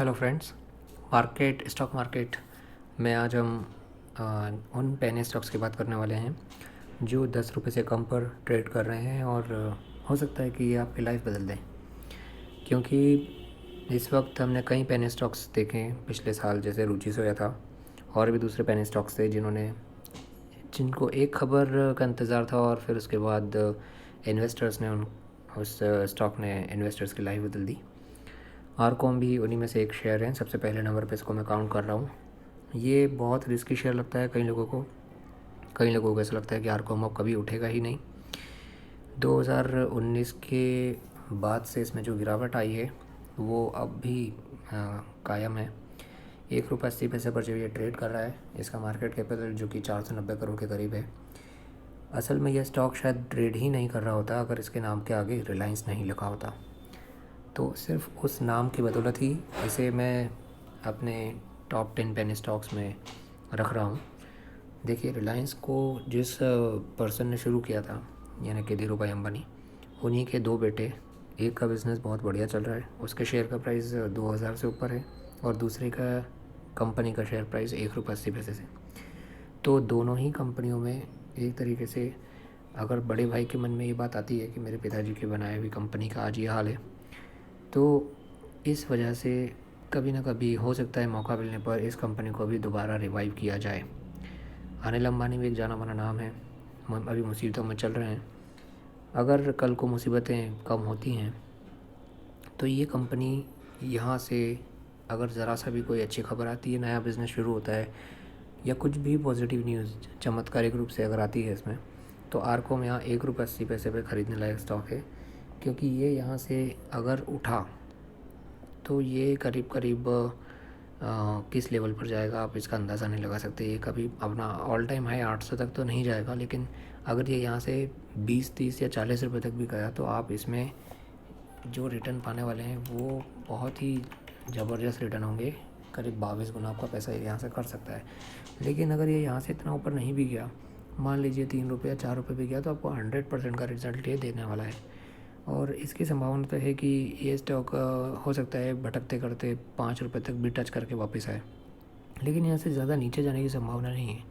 Hello friends. Stock market में आज हम उन पेनी स्टॉक्स की बात करने वाले हैं जो 10 रुपये से कम पर ट्रेड कर रहे हैं और हो सकता है कि ये आपकी लाइफ बदल दें, क्योंकि इस वक्त हमने कई पेनी स्टॉक्स देखे हैं पिछले साल, जैसे रुचि सोया था और भी दूसरे पेनी स्टॉक्स थे जिनको एक खबर का इंतज़ार था और फिर उसके बाद इन्वेस्टर्स ने उस स्टॉक ने इन्वेस्टर्स की लाइफ बदल दी। आरकॉम भी उन्हीं में से एक शेयर है। सबसे पहले नंबर पे इसको मैं काउंट कर रहा हूँ। ये बहुत रिस्की शेयर लगता है कई लोगों को ऐसा लगता है कि आरकॉम अब कभी उठेगा ही नहीं। 2019 के बाद से इसमें जो गिरावट आई है वो अब भी कायम है। 1 रुपये 80 पैसे पर जब ये ट्रेड कर रहा है, इसका मार्केट कैपिटल जो कि 490 करोड़ के करीब है। असल में यह स्टॉक शायद ट्रेड ही नहीं कर रहा होता अगर इसके नाम के आगे रिलायंस नहीं लिखा होता। तो सिर्फ उस नाम की बदौलत ही इसे मैं अपने टॉप 10 पेनी स्टॉक्स में रख रहा हूँ। देखिए, रिलायंस को जिस पर्सन ने शुरू किया था, यानी कि धीरू भाई अंबानी, उन्हीं के दो बेटे, एक का बिज़नेस बहुत बढ़िया चल रहा है, उसके शेयर का प्राइस 2000 से ऊपर है और दूसरे का कंपनी का शेयर प्राइस 1 रुपये 80 पैसे से। तो दोनों ही कंपनियों में एक तरीके से अगर बड़े भाई के मन में ये बात आती है कि मेरे पिताजी के बनाए हुई कंपनी का आज ये हाल है, तो इस वजह से कभी ना कभी हो सकता है मौका मिलने पर इस कंपनी को भी दोबारा रिवाइव किया जाए। अनिल अंबानी भी एक जाना माना नाम है, अभी मुसीबतों में चल रहे हैं। अगर कल को मुसीबतें कम होती हैं तो ये कंपनी यहाँ से, अगर ज़रा सा भी कोई अच्छी खबर आती है, नया बिज़नेस शुरू होता है या कुछ भी पॉजिटिव न्यूज़ चमत्कारिक रूप से अगर आती है इसमें, तो आरकॉम यहाँ 1 रुपये 80 पैसे पर ख़रीदने लायक स्टॉक है। क्योंकि ये यहाँ से अगर उठा तो ये करीब करीब किस लेवल पर जाएगा आप इसका अंदाज़ा नहीं लगा सकते। ये कभी अपना ऑल टाइम हाई 800 तक तो नहीं जाएगा, लेकिन अगर ये यहाँ से 20 30 या 40 रुपये तक भी गया तो आप इसमें जो रिटर्न पाने वाले हैं वो बहुत ही ज़बरदस्त रिटर्न होंगे। करीब 22 गुना आपका पैसा यहाँ से कर सकता है। लेकिन अगर ये यहाँ से इतना ऊपर नहीं भी गया, मान लीजिए 3 रुपये या 4 रुपये भी गया, तो आपको 100% का रिजल्ट ये देने वाला है। और इसकी संभावना तो है कि ये स्टॉक हो सकता है भटकते करते 5 रुपये तक भी टच करके वापस आए, लेकिन यहाँ से ज़्यादा नीचे जाने की संभावना नहीं है।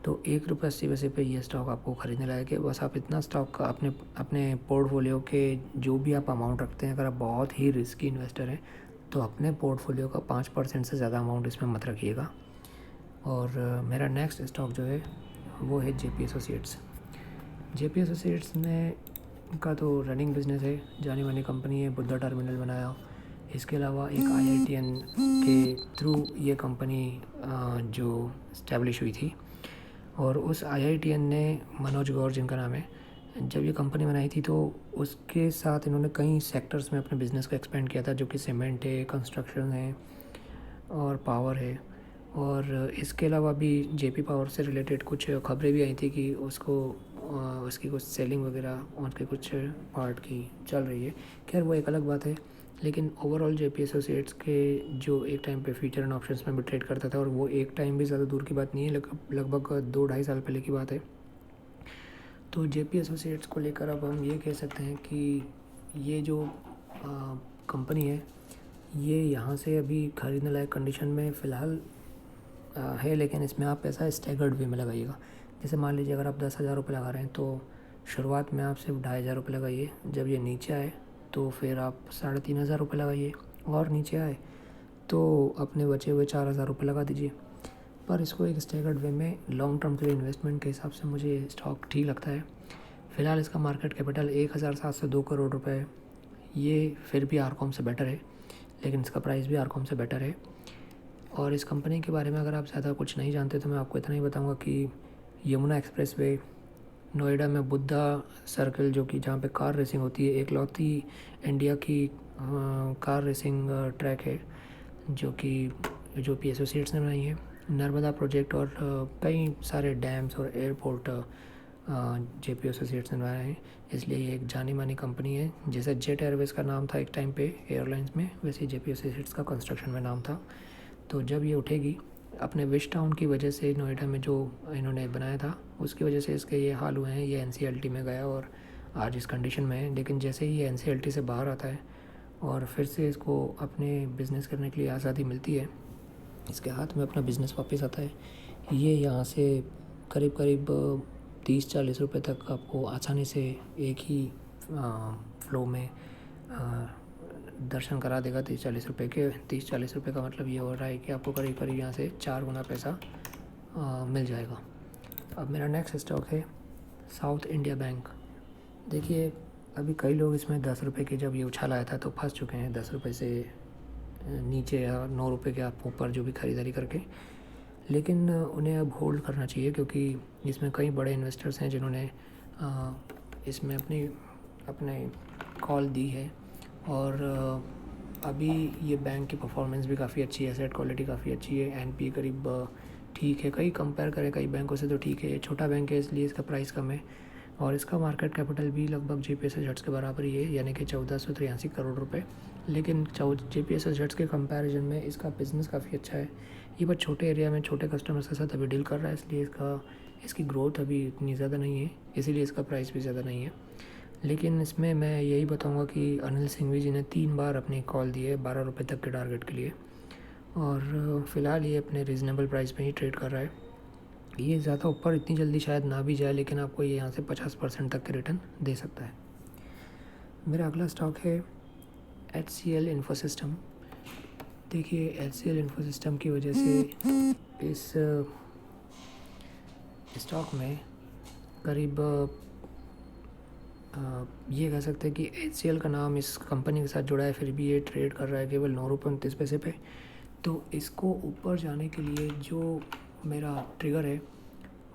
तो 1 रुपये 80 पैसे पे ये स्टॉक आपको ख़रीदने लायक है। बस आप इतना स्टॉक का अपने अपने पोर्टफोलियो के जो भी आप अमाउंट रखते हैं, अगर आप बहुत ही रिस्की इन्वेस्टर हैं तो अपने पोर्टफोलियो का 5% से ज़्यादा अमाउंट इसमें मत रखिएगा। और मेरा नेक्स्ट स्टॉक जो है वो है जेपी एसोसिएट्स। जेपी एसोसिएट्स ने का तो रनिंग बिजनेस है, जानी मानी कंपनी है, बुद्धा टर्मिनल बनाया। इसके अलावा एक IITN के थ्रू ये कंपनी जो इस्टेब्लिश हुई थी, और उस IITN ने मनोज गौर जिनका नाम है, जब ये कंपनी बनाई थी तो उसके साथ इन्होंने कई सेक्टर्स में अपने बिज़नेस को एक्सपेंड किया था, जो कि सीमेंट है, कंस्ट्रक्शन है और पावर है। और इसके अलावा भी जेपी पावर से रिलेटेड कुछ खबरें भी आई थी कि उसकी कुछ सेलिंग वगैरह उसके कुछ पार्ट की चल रही है। खैर वो एक अलग बात है, लेकिन ओवरऑल जेपी एसोसिएट्स के जो एक टाइम पे फ्यूचर एंड ऑप्शंस में भी ट्रेड करता था, और वो एक टाइम भी ज़्यादा दूर की बात नहीं है, लगभग 2 ढाई साल पहले की बात है। तो जेपी एसोसिएट्स को लेकर अब हम ये कह सकते हैं कि ये जो कंपनी है ये यहाँ से अभी खरीदने लायक कंडीशन में फ़िलहाल है, लेकिन इसमें आप पैसा स्टैगर्ड वे में लगाइएगा। जैसे मान लीजिए अगर आप 10,000 रुपये लगा रहे हैं तो शुरुआत में आप सिर्फ 2,500 रुपये लगाइए। जब ये नीचे आए तो फिर आप 3,500 रुपये लगाइए, और नीचे आए तो अपने बचे हुए 4,000 रुपये लगा दीजिए। पर इसको एक स्टैगर्ड वे में लॉन्ग टर्म के लिए इन्वेस्टमेंट के हिसाब से मुझे स्टॉक ठीक लगता है। फ़िलहाल इसका मार्केट कैपिटल 1,702 करोड़ रुपये है। ये फिर भी आरकॉम से बेटर है, लेकिन इसका प्राइस भी आरकॉम से बेटर है। और इस कंपनी के बारे में अगर आप ज़्यादा कुछ नहीं जानते तो मैं आपको इतना ही बताऊंगा कि यमुना एक्सप्रेस वे, नोएडा में बुद्धा सर्कल, जो कि जहाँ पे कार रेसिंग होती है, एकलौती इंडिया की कार रेसिंग ट्रैक है जो पी एसोसिएट्स ने बनाई है। नर्मदा प्रोजेक्ट और कई सारे डैम्स और एयरपोर्ट जेपी एसोसिएट्स ने बनाए हैं, इसलिए ये एक जानी मानी कंपनी है। जैसे जेट एयरवेज़ का नाम था एक टाइम पे एयरलाइंस में, वैसे जेपी एसोसिएट्स का कंस्ट्रक्शन में नाम था। तो जब ये उठेगी, अपने विश टाउन की वजह से नोएडा में जो इन्होंने बनाया था उसकी वजह से इसके ये हाल हुए हैं। ये NCLT में गया और आज इस कंडीशन में है, लेकिन जैसे ही ये NCLT से बाहर आता है और फिर से इसको अपने बिज़नेस करने के लिए आज़ादी मिलती है, इसके हाथ में अपना बिज़नेस वापस आता है। ये यहाँ से करीब करीब 30-40 रुपये तक आपको आसानी से एक ही फ्लो में दर्शन करा देगा। 30-40 रुपये के 30-40 रुपये का मतलब ये हो रहा है कि आपको करीब करीब यहाँ से 4 गुना पैसा मिल जाएगा। अब मेरा नेक्स्ट स्टॉक है साउथ इंडिया बैंक। देखिए अभी कई लोग इसमें 10 रुपये के जब ये उछाल आया था तो फंस चुके हैं 10 रुपये से नीचे या 9 रुपये के आप ऊपर जो भी ख़रीदारी करके, लेकिन उन्हें अब होल्ड करना चाहिए क्योंकि इसमें कई बड़े इन्वेस्टर्स हैं जिन्होंने इसमें अपने कॉल दी है। और अभी ये बैंक की परफॉर्मेंस भी काफ़ी अच्छी है, एसेट क्वालिटी काफ़ी अच्छी है, एनपी करीब ठीक है, कई कंपेयर करें कई बैंकों से तो ठीक है। ये छोटा बैंक है इसलिए इसका प्राइस कम है और इसका मार्केट कैपिटल भी लगभग जेपीएसएस हट्स के बराबर ही है, यानी कि 1483 करोड़ रुपए। लेकिन जेपीएसएस हट्स के कंपैरिजन में इसका बिज़नेस काफ़ी अच्छा है। ये बस छोटे एरिया में छोटे कस्टमर्स के साथ अभी डील कर रहा है, इसलिए इसकी ग्रोथ अभी इतनी ज़्यादा नहीं है, इसीलिए इसका प्राइस भी ज़्यादा नहीं है। लेकिन इसमें मैं यही बताऊंगा कि अनिल सिंघवी जी ने 3 बार अपनी कॉल दी है 12 रुपये तक के टारगेट के लिए और फ़िलहाल ये अपने रीज़नेबल प्राइस पे ही ट्रेड कर रहा है। ये ज़्यादा ऊपर इतनी जल्दी शायद ना भी जाए, लेकिन आपको ये यहाँ से 50% तक के रिटर्न दे सकता है। मेरा अगला स्टॉक है HCL इन्फोसिस्टम। देखिए HCL इन्फोसिस्टम की वजह से इस स्टॉक में करीब ये कह सकते हैं कि HCL का नाम इस कंपनी के साथ जुड़ा है, फिर भी ये ट्रेड कर रहा है केवल 9 रुपये 29 पैसे पे। तो इसको ऊपर जाने के लिए जो मेरा ट्रिगर है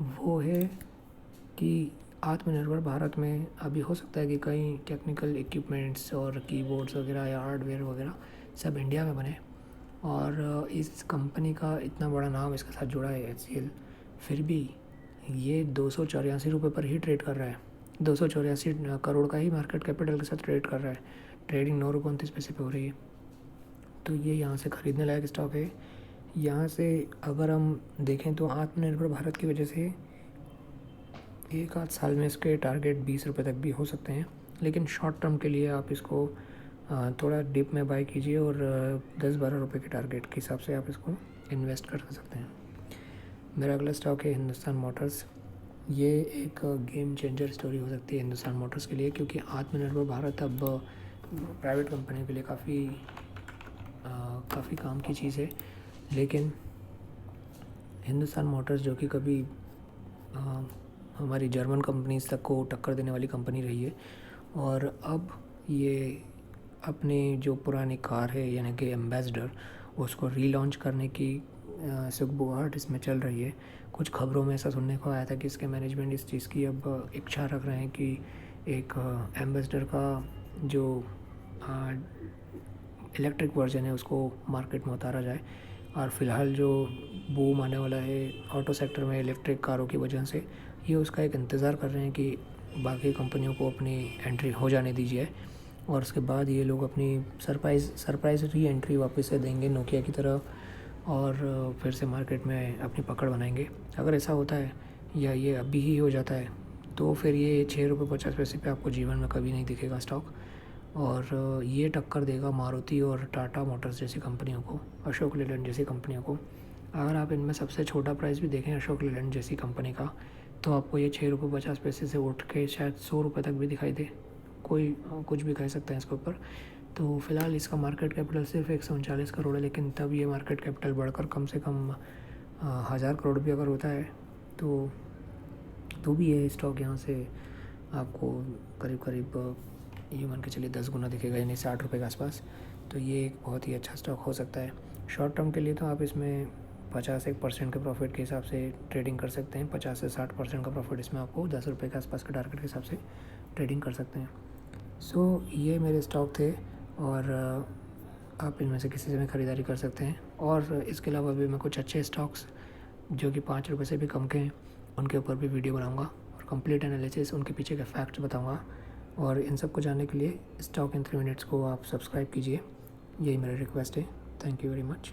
वो है कि आत्मनिर्भर भारत में अभी हो सकता है कि कई टेक्निकल इक्विपमेंट्स और कीबोर्ड्स वगैरह या हार्डवेयर वगैरह सब इंडिया में बने और इस कंपनी का इतना बड़ा नाम इसके साथ जुड़ा है HCL, फिर भी ये 284 रुपये पर ही ट्रेड कर रहा है। 284 करोड़ का ही मार्केट कैपिटल के साथ ट्रेड कर रहा है। ट्रेडिंग 9 रुपये 29 पैसे पे हो रही है। तो ये यहाँ से ख़रीदने लायक स्टॉक है। यहाँ से अगर हम देखें तो आत्मनिर्भर भारत की वजह से एक आध साल में इसके टारगेट 20 रुपये तक भी हो सकते हैं, लेकिन शॉर्ट टर्म के लिए आप इसको थोड़ा डिप में बाय कीजिए और 10-12 रुपये के टारगेट के हिसाब से आप इसको इन्वेस्ट कर सकते हैं। मेरा अगला स्टॉक है हिंदुस्तान मोटर्स। ये एक गेम चेंजर स्टोरी हो सकती है हिंदुस्तान मोटर्स के लिए, क्योंकि आत्मनिर्भर भारत अब प्राइवेट कंपनियों के लिए काफ़ी काम की चीज़ है। लेकिन हिंदुस्तान मोटर्स जो कि कभी हमारी जर्मन कंपनीज तक को टक्कर देने वाली कंपनी रही है और अब ये अपने जो पुरानी कार है यानी कि एम्बेसडर उसको रीलॉन्च करने की सुगबुगाहट इसमें चल रही है। कुछ खबरों में ऐसा सुनने को आया था कि इसके मैनेजमेंट इस चीज़ की अब इच्छा रख रहे हैं कि एक एम्बेसडर का जो इलेक्ट्रिक वर्जन है उसको मार्केट में उतारा जाए। और फ़िलहाल जो बूम आने वाला है ऑटो सेक्टर में इलेक्ट्रिक कारों की वजह से, ये उसका एक इंतज़ार कर रहे हैं कि बाकी कंपनियों को अपनी एंट्री हो जाने दीजिए और उसके बाद ये लोग अपनी सरप्राइज़ री एंट्री वापस से देंगे नोकिया की तरह और फिर से मार्केट में अपनी पकड़ बनाएंगे। अगर ऐसा होता है या ये अभी ही हो जाता है तो फिर ये 6 रुपये 50 पैसे पे आपको जीवन में कभी नहीं दिखेगा स्टॉक और ये टक्कर देगा मारुति और टाटा मोटर्स जैसी कंपनियों को, अशोक लेलैंड जैसी कंपनियों को। अगर आप इनमें सबसे छोटा प्राइस भी देखें अशोक लेलैंड जैसी कंपनी का, तो आपको ये 6 रुपये 50 पैसे से उठ के शायद 100 रुपये तक भी दिखाई दे। कोई कुछ भी कह सकते हैं इसके ऊपर। तो फ़िलहाल इसका मार्केट कैपिटल सिर्फ 139 करोड़ है, लेकिन तब ये मार्केट कैपिटल बढ़कर कम से कम 1000 करोड़ भी अगर होता है तो भी ये स्टॉक यहाँ से आपको करीब ये मान के चलिए 10 गुना दिखेगा, यानी 60 रुपये के आसपास। तो ये एक बहुत ही अच्छा स्टॉक हो सकता है। शॉर्ट टर्म के लिए तो आप इसमें 50% के प्रॉफिट के हिसाब से ट्रेडिंग कर सकते हैं। 50 से 60% का प्रॉफिट इसमें आपको 10 रुपये के आसपास के टारगेट के हिसाब से ट्रेडिंग कर सकते हैं। सो ये मेरे स्टॉक थे और आप इनमें से किसी से भी ख़रीदारी कर सकते हैं। और इसके अलावा भी मैं कुछ अच्छे स्टॉक्स जो कि 5 रुपये से भी कम के हैं उनके ऊपर भी वीडियो बनाऊँगा और कंप्लीट एनालिसिस उनके पीछे के फैक्ट्स बताऊँगा। और इन सब को जानने के लिए स्टॉक इन 3 मिनट्स को आप सब्सक्राइब कीजिए, यही मेरा रिक्वेस्ट है। Thank you very much.